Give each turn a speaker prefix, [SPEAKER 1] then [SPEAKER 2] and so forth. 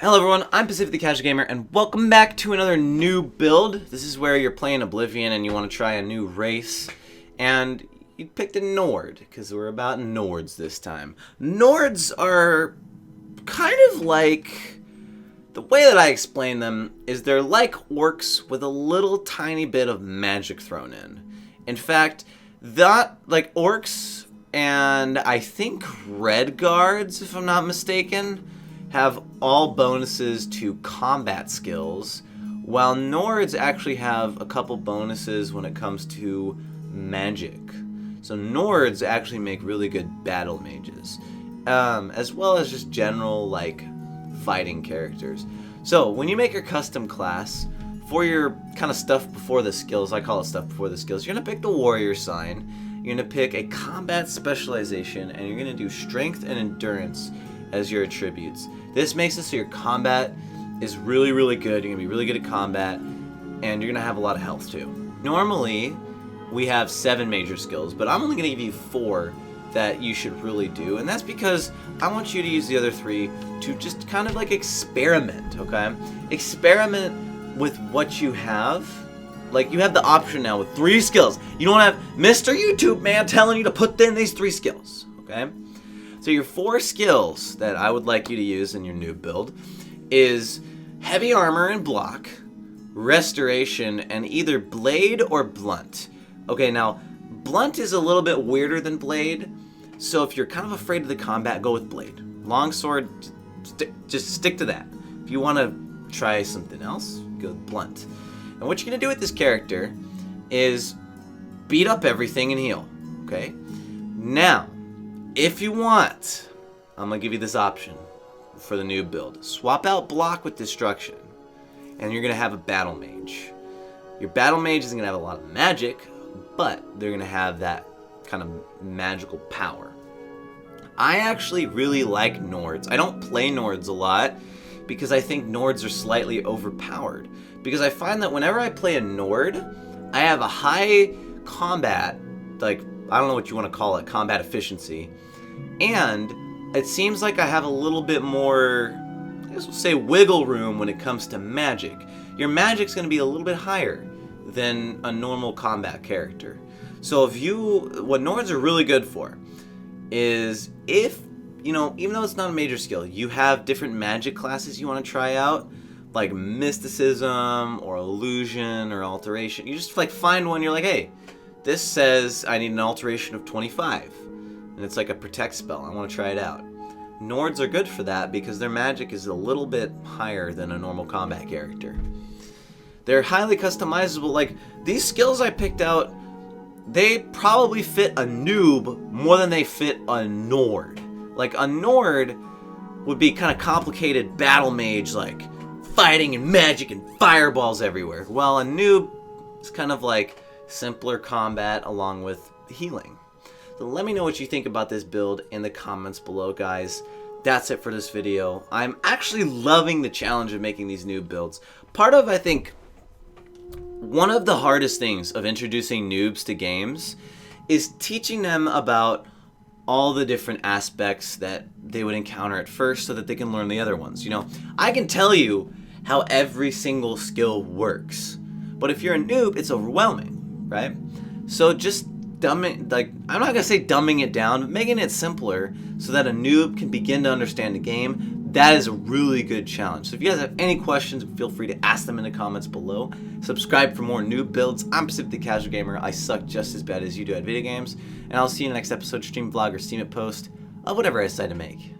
[SPEAKER 1] Hello everyone, I'm Pacific the Casual Gamer, and welcome back to another new build. This is where you're playing Oblivion and you want to try a new race, and you picked a Nord, because we're about Nords this time. Nords are kind of like, the way that I explain them is they're like orcs with a little tiny bit of magic thrown in. In fact, that, like orcs and I think red guards, if I'm not mistaken, have all bonuses to combat skills, while Nords actually have a couple bonuses when it comes to magic. So Nords actually make really good battle mages, as well as just general like fighting characters. So when you make your custom class for your kind of stuff before the skills, I call it stuff before the skills, you're gonna pick the warrior sign, you're gonna pick a combat specialization, and you're gonna do strength and endurance as your attributes. This makes it so your combat is really, really good. You're gonna be really good at combat, and you're gonna have a lot of health too. Normally, we have 7 major skills, but I'm only gonna give you 4 that you should really do, and that's because I want you to use the other 3 to just kind of like experiment, okay? Experiment with what you have. Like, you have the option now with 3 skills. You don't have Mr. YouTube Man telling you to put in these 3 skills, okay? So your 4 skills that I would like you to use in your new build is heavy armor and block, restoration, and either blade or blunt. Okay, now blunt is a little bit weirder than blade, so if you're kind of afraid of the combat, go with blade. Longsword, just stick to that. If you want to try something else, go with blunt. And what you're going to do with this character is beat up everything and heal, okay? Now, if you want, I'm going to give you this option for the new build. Swap out block with destruction, and you're going to have a battle mage. Your battle mage isn't going to have a lot of magic, but they're going to have that kind of magical power. I actually really like Nords. I don't play Nords a lot because I think Nords are slightly overpowered. Because I find that whenever I play a Nord, I have a high combat, like, I don't know what you want to call it, combat efficiency. And it seems like I have a little bit more, I guess we'll say, wiggle room when it comes to magic. Your magic's going to be a little bit higher than a normal combat character. So what Nords are really good for is if, you know, even though it's not a major skill, you have different magic classes you want to try out, like mysticism or illusion or alteration. You just like find one, you're like, hey, this says I need an alteration of 25. And it's like a protect spell. I want to try it out. Nords are good for that because their magic is a little bit higher than a normal combat character. They're highly customizable. Like, these skills I picked out, they probably fit a noob more than they fit a Nord. Like, a Nord would be kind of complicated battle mage, like fighting and magic and fireballs everywhere. Well, a noob is kind of like simpler combat along with healing. So let me know what you think about this build in the comments below, guys. That's it for this video. I'm actually loving the challenge of making these new builds. Part of, I think, one of the hardest things of introducing noobs to games is teaching them about all the different aspects that they would encounter at first so that they can learn the other ones. You know, I can tell you how every single skill works, but if you're a noob, it's overwhelming, right? So just I'm not gonna say dumbing it down, but making it simpler so that a noob can begin to understand the game. That is a really good challenge. So if you guys have any questions, feel free to ask them in the comments below. Subscribe for more noob builds. I'm Pacific the Casual Gamer. I suck just as bad as you do at video games, and I'll see you in the next episode, stream, vlog, or steam it post of whatever I decide to make.